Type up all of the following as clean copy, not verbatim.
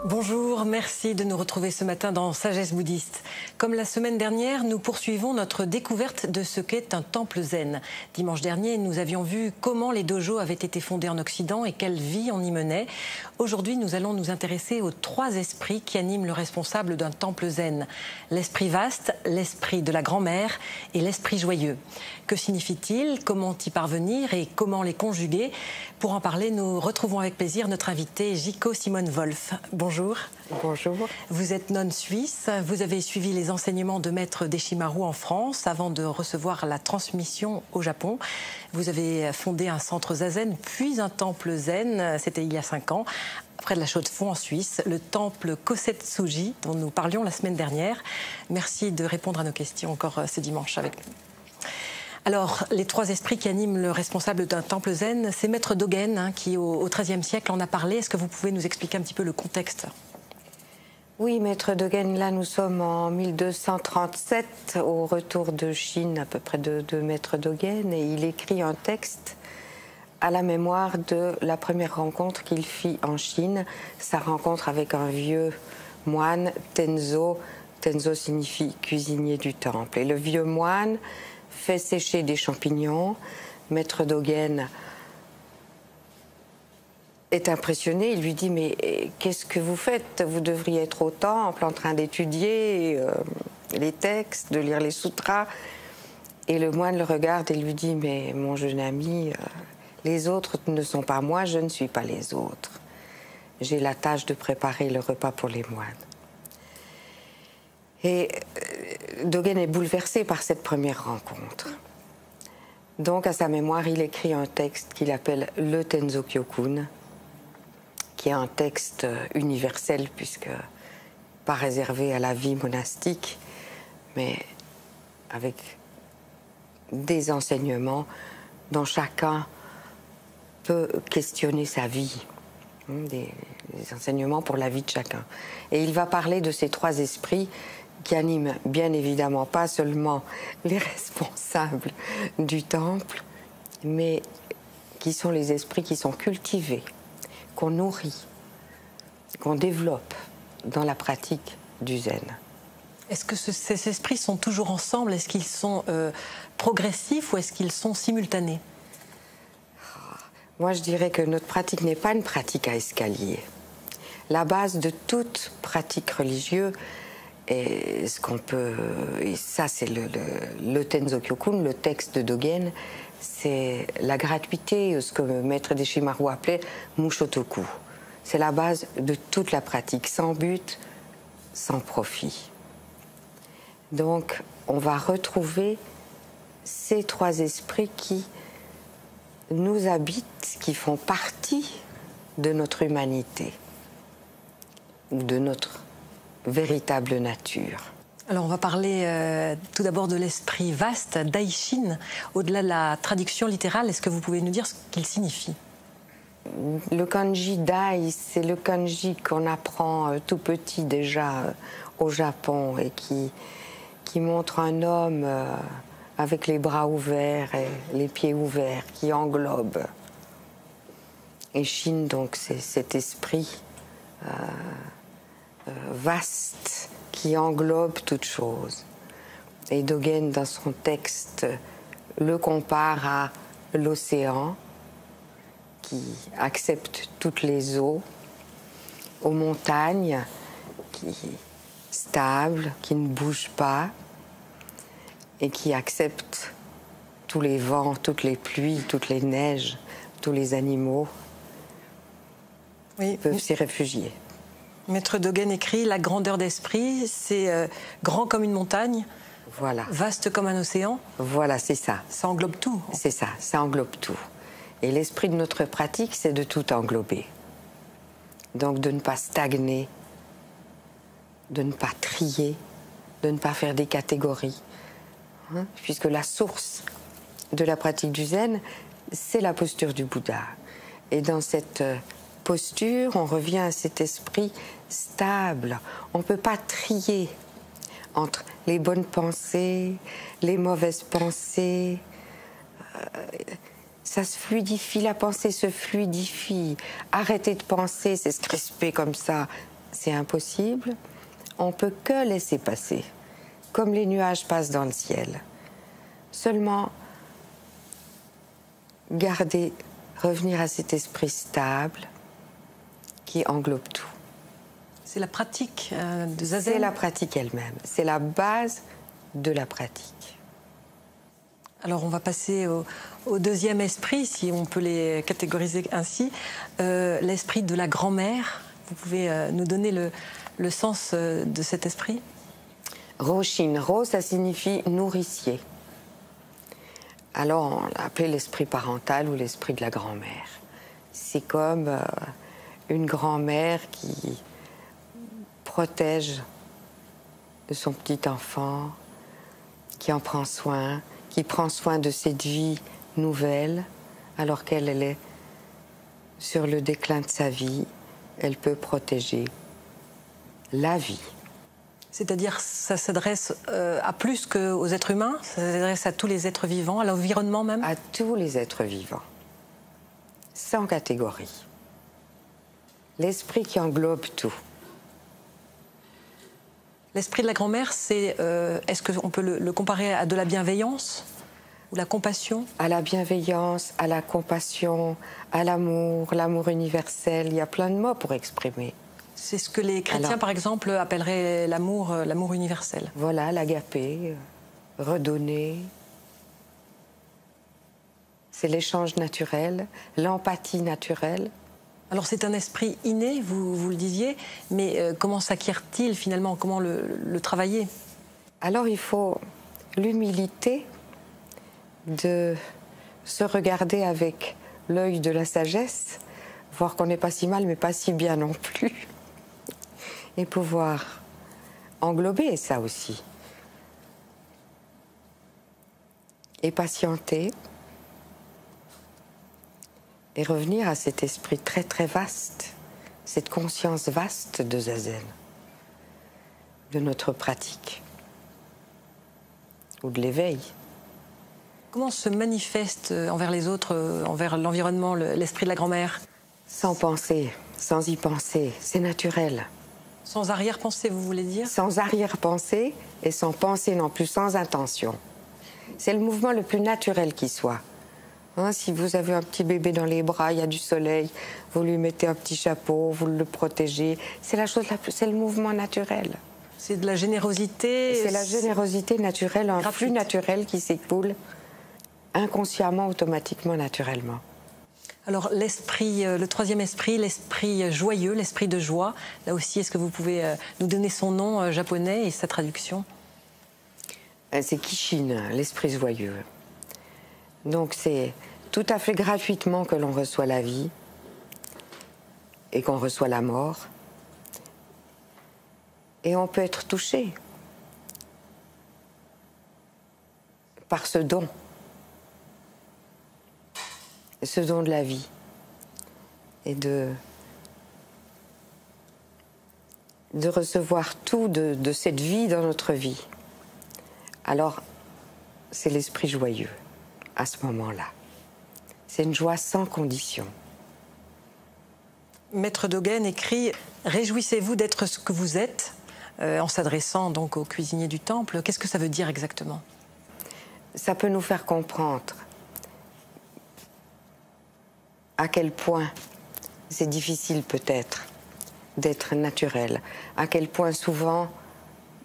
Bonjour, merci de nous retrouver ce matin dans Sagesse bouddhiste. Comme la semaine dernière, nous poursuivons notre découverte de ce qu'est un temple zen. Dimanche dernier, nous avions vu comment les dojos avaient été fondés en Occident et quelle vie on y menait. Aujourd'hui, nous allons nous intéresser aux 3 esprits qui animent le responsable d'un temple zen. L'esprit vaste, l'esprit de la grand-mère et l'esprit joyeux. Que signifie-t-il? Comment y parvenir et comment les conjuguer? Pour en parler, nous retrouvons avec plaisir notre invitée Jiko Simone Wolf. Bonjour. Bonjour. Vous êtes nonne suisse. Vous avez suivi les enseignements de maître Deshimaru en France avant de recevoir la transmission au Japon. Vous avez fondé un centre zazen, puis un temple zen. C'était il y a 5 ans. Près de la Chaux-de-Fonds en Suisse, le temple Kosetsuji, dont nous parlions la semaine dernière. Merci de répondre à nos questions encore ce dimanche avec nous. Alors, les 3 esprits qui animent le responsable d'un temple zen, c'est Maître Dogen, qui au XIIIe siècle en a parlé. Est-ce que vous pouvez nous expliquer un petit peu le contexte? Oui, Maître Dogen, là nous sommes en 1237, au retour de Chine à peu près de Maître Dogen, et il écrit un texte à la mémoire de la première rencontre qu'il fit en Chine, sa rencontre avec un vieux moine, Tenzo. Tenzo signifie cuisinier du temple. Et le vieux moine fait sécher des champignons. Maître Dogen est impressionné. Il lui dit « Mais qu'est-ce que vous faites? Vous devriez être au temple en train d'étudier les textes, de lire les sutras. » Et le moine le regarde et lui dit « Mais mon jeune ami, les autres ne sont pas moi, je ne suis pas les autres. J'ai la tâche de préparer le repas pour les moines. » Et Dogen est bouleversé par cette première rencontre. Donc, à sa mémoire, il écrit un texte qu'il appelle le Tenzo Kyokun, qui est un texte universel, puisque pas réservé à la vie monastique, mais avec des enseignements dont chacun peut questionner sa vie, des enseignements pour la vie de chacun. Et il va parler de ces 3 esprits qui animent bien évidemment pas seulement les responsables du temple, mais qui sont les esprits qui sont cultivés, qu'on nourrit, qu'on développe dans la pratique du zen. Est-ce que ces esprits sont toujours ensemble? Est-ce qu'ils sont progressifs ou est-ce qu'ils sont simultanés? Moi, je dirais que notre pratique n'est pas une pratique à escalier. La base de toute pratique religieuse, et ce qu'on peut, et ça c'est le Tenzo Kyokun, le texte de Dogen, c'est la gratuité, ce que Maître Deshimaru appelait Mushotoku. C'est la base de toute la pratique, sans but, sans profit. Donc, on va retrouver ces 3 esprits qui nous habitent, qui font partie de notre humanité, ou de notre véritable nature. Alors on va parler tout d'abord de l'esprit vaste, Daishin. Au-delà de la traduction littérale, est-ce que vous pouvez nous dire ce qu'il signifie? Le kanji Dai, c'est le kanji qu'on apprend tout petit déjà au Japon et qui montre un homme avec les bras ouverts et les pieds ouverts, qui englobe. Et Shin, donc, c'est cet esprit vaste qui englobe toute chose. Et Dogen, dans son texte, le compare à l'océan qui accepte toutes les eaux, aux montagnes qui stables, qui ne bougent pas et qui acceptent tous les vents, toutes les pluies, toutes les neiges, tous les animaux. Oui, peuvent s'y réfugier. Maître Dogen écrit « La grandeur d'esprit, c'est grand comme une montagne, voilà. Vaste comme un océan ». Voilà, c'est ça. Ça englobe tout. C'est ça, ça englobe tout. Et l'esprit de notre pratique, c'est de tout englober. Donc de ne pas stagner, de ne pas trier, de ne pas faire des catégories. Hein, puisque la source de la pratique du zen, c'est la posture du Bouddha. Et dans cette posture, on revient à cet esprit stable. On ne peut pas trier entre les bonnes pensées, les mauvaises pensées. Ça se fluidifie, la pensée se fluidifie. Arrêter de penser, c'est se crisper comme ça. c'est impossible. On peut que laisser passer, comme les nuages passent dans le ciel. Seulement, garder, revenir à cet esprit stable qui englobe tout. C'est la pratique de Zazen. C'est la pratique elle-même. C'est la base de la pratique. Alors on va passer au deuxième esprit, si on peut les catégoriser ainsi, l'esprit de la grand-mère. Vous pouvez nous donner le sens de cet esprit? Roshin, Ro, ça signifie nourricier. Alors on l'a appelé l'esprit parental ou l'esprit de la grand-mère. C'est comme une grand-mère qui protège de son petit enfant, qui en prend soin, qui prend soin de cette vie nouvelle, alors qu'elle est sur le déclin de sa vie, elle peut protéger la vie. C'est-à-dire ça s'adresse à plus qu'aux êtres humains, ça s'adresse à tous les êtres vivants, à l'environnement même? À tous les êtres vivants, sans catégorie. L'esprit qui englobe tout. L'esprit de la grand-mère, c'est, est-ce qu'on peut le comparer à de la bienveillance ou la compassion? À la bienveillance, à la compassion, à l'amour, l'amour universel. Il y a plein de mots pour exprimer. C'est ce que les chrétiens, par exemple, appelleraient l'amour, l'amour universel. Voilà, l'agapé, redonner. C'est l'échange naturel, l'empathie naturelle. Alors c'est un esprit inné, vous le disiez, mais comment s'acquiert-il finalement? Comment le travailler? Alors il faut l'humilité de se regarder avec l'œil de la sagesse, voir qu'on n'est pas si mal mais pas si bien non plus, et pouvoir englober ça aussi. Et patienter, et revenir à cet esprit très très vaste, cette conscience vaste de Zazen, de notre pratique, ou de l'éveil. Comment se manifeste envers les autres, envers l'environnement, l'esprit de la grand-mère? Sans penser, sans y penser, c'est naturel. Sans arrière-pensée, vous voulez dire? Sans arrière-pensée et sans penser non plus, sans intention. C'est le mouvement le plus naturel qui soit. Hein, si vous avez un petit bébé dans les bras, il y a du soleil, vous lui mettez un petit chapeau, vous le protégez. C'est la chose la plus, c'est le mouvement naturel. C'est de la générosité. C'est la générosité naturelle, un flux naturel qui s'écoule inconsciemment, automatiquement, naturellement. Alors l'esprit, le troisième esprit, l'esprit joyeux, l'esprit de joie. Là aussi, est-ce que vous pouvez nous donner son nom japonais et sa traduction? C'est Kishin, l'esprit joyeux. Donc c'est tout à fait gratuitement que l'on reçoit la vie et qu'on reçoit la mort. Et on peut être touché par ce don de la vie et de recevoir tout de cette vie dans notre vie. Alors, c'est l'esprit joyeux. À ce moment-là. C'est une joie sans condition. Maître Dogen écrit « Réjouissez-vous d'être ce que vous êtes », en s'adressant donc aux cuisiniers du temple. Qu'est-ce que ça veut dire exactement? Ça peut nous faire comprendre à quel point c'est difficile peut-être d'être naturel, à quel point souvent,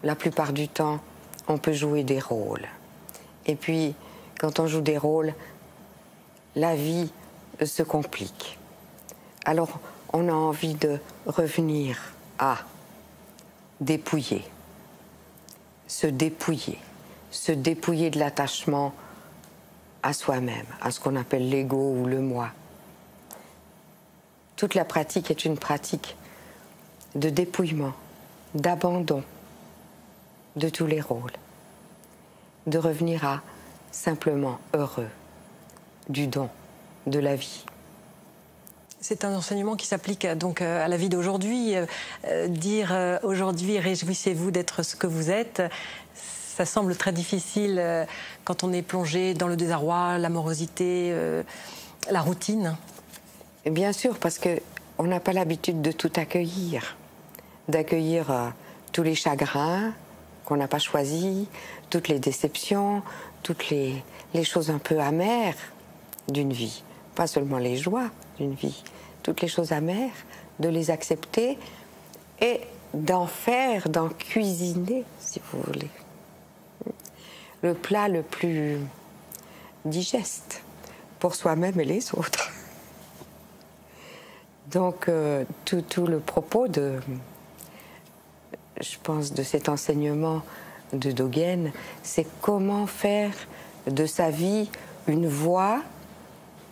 la plupart du temps, on peut jouer des rôles. Et puis, quand on joue des rôles, la vie se complique. Alors, on a envie de revenir à dépouiller, se dépouiller de l'attachement à soi-même, à ce qu'on appelle l'ego ou le moi. Toute la pratique est une pratique de dépouillement, d'abandon de tous les rôles, de revenir à simplement heureux du don, de la vie. C'est un enseignement qui s'applique donc à la vie d'aujourd'hui. Dire aujourd'hui, réjouissez-vous d'être ce que vous êtes, ça semble très difficile quand on est plongé dans le désarroi, l'amorosité, la routine. Et bien sûr, parce qu'on n'a pas l'habitude de tout accueillir. d'accueillir tous les chagrins qu'on n'a pas choisis, toutes les déceptions, toutes les choses un peu amères d'une vie, pas seulement les joies d'une vie, toutes les choses amères, de les accepter et d'en cuisiner, si vous voulez, le plat le plus digeste pour soi-même et les autres. Donc, tout le propos je pense, de cet enseignement de Dogen, c'est comment faire de sa vie une voie,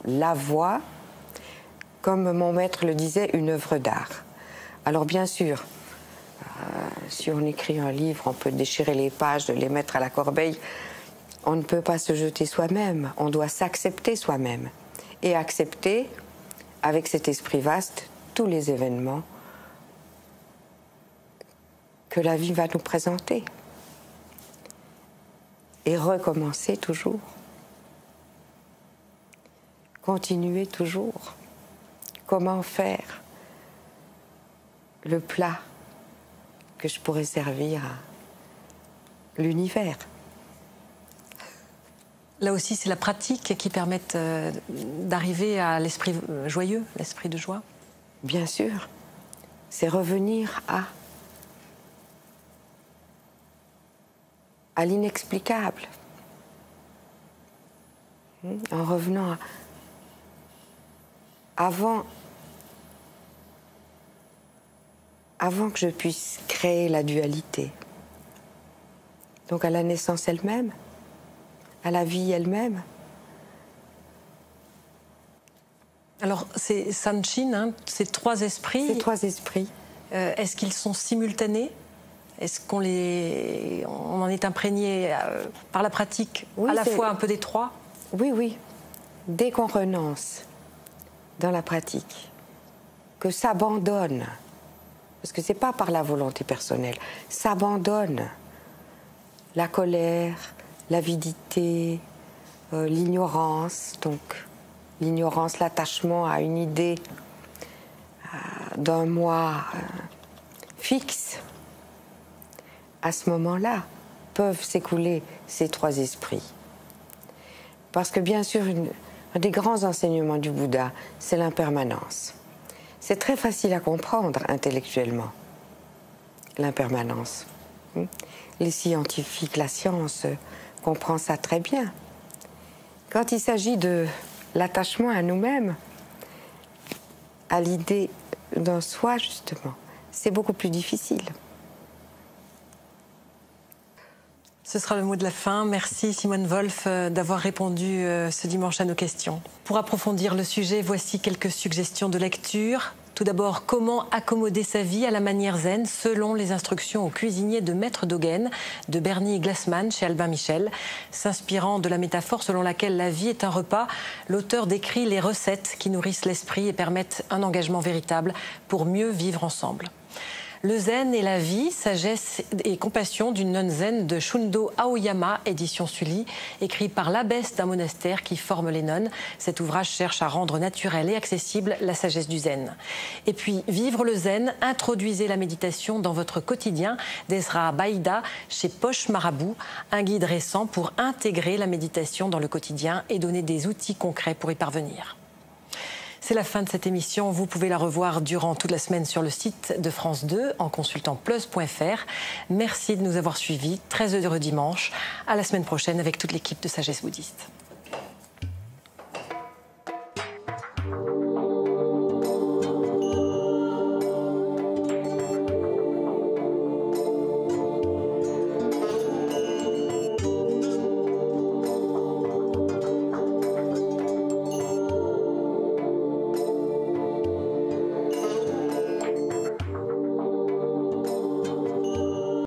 la voie, comme mon maître le disait, une œuvre d'art. Alors bien sûr, si on écrit un livre, on peut déchirer les pages, les mettre à la corbeille. On ne peut pas se jeter soi-même, on doit s'accepter soi-même. Et accepter, avec cet esprit vaste, tous les événements que la vie va nous présenter. Et recommencer toujours. Continuer toujours. Comment faire le plat que je pourrais servir à l'univers. Là aussi, c'est la pratique qui permet d'arriver à l'esprit joyeux, l'esprit de joie. Bien sûr, c'est revenir à l'inexplicable. En revenant avant que je puisse créer la dualité. Donc à la naissance elle-même, à la vie elle-même. Alors, c'est Sanshin, hein, ces trois esprits. Ces trois esprits. Est-ce qu'ils sont simultanés? Est-ce qu'on en est imprégné par la pratique, oui, à la fois un peu des trois? Oui, oui. Dès qu'on renonce dans la pratique, que s'abandonne, parce que c'est pas par la volonté personnelle, s'abandonne la colère, l'avidité, l'ignorance, donc l'ignorance, l'attachement à une idée d'un moi fixe, à ce moment-là, peuvent s'écouler ces trois esprits. Parce que bien sûr, un des grands enseignements du Bouddha, c'est l'impermanence. C'est très facile à comprendre intellectuellement, l'impermanence. Les scientifiques, la science comprend ça très bien. Quand il s'agit de l'attachement à nous-mêmes, à l'idée d'un soi, justement, c'est beaucoup plus difficile. Ce sera le mot de la fin. Merci Simone Wolf d'avoir répondu ce dimanche à nos questions. Pour approfondir le sujet, voici quelques suggestions de lecture. Tout d'abord, comment accommoder sa vie à la manière zen selon les instructions au cuisinier de Maître Dogen de Bernie Glassman chez Albin Michel. S'inspirant de la métaphore selon laquelle la vie est un repas, l'auteur décrit les recettes qui nourrissent l'esprit et permettent un engagement véritable pour mieux vivre ensemble. Le zen et la vie, sagesse et compassion d'une nonne zen de Shundo Aoyama, édition Sully, écrit par l'abbesse d'un monastère qui forme les nonnes. Cet ouvrage cherche à rendre naturelle et accessible la sagesse du zen. Et puis, Vivre le zen, introduisez la méditation dans votre quotidien d'Ezra Baïda chez Poche Marabout, un guide récent pour intégrer la méditation dans le quotidien et donner des outils concrets pour y parvenir. C'est la fin de cette émission. Vous pouvez la revoir durant toute la semaine sur le site de France 2 en consultant plus.fr. Merci de nous avoir suivis. Très heureux dimanche. À la semaine prochaine avec toute l'équipe de Sagesse Bouddhiste.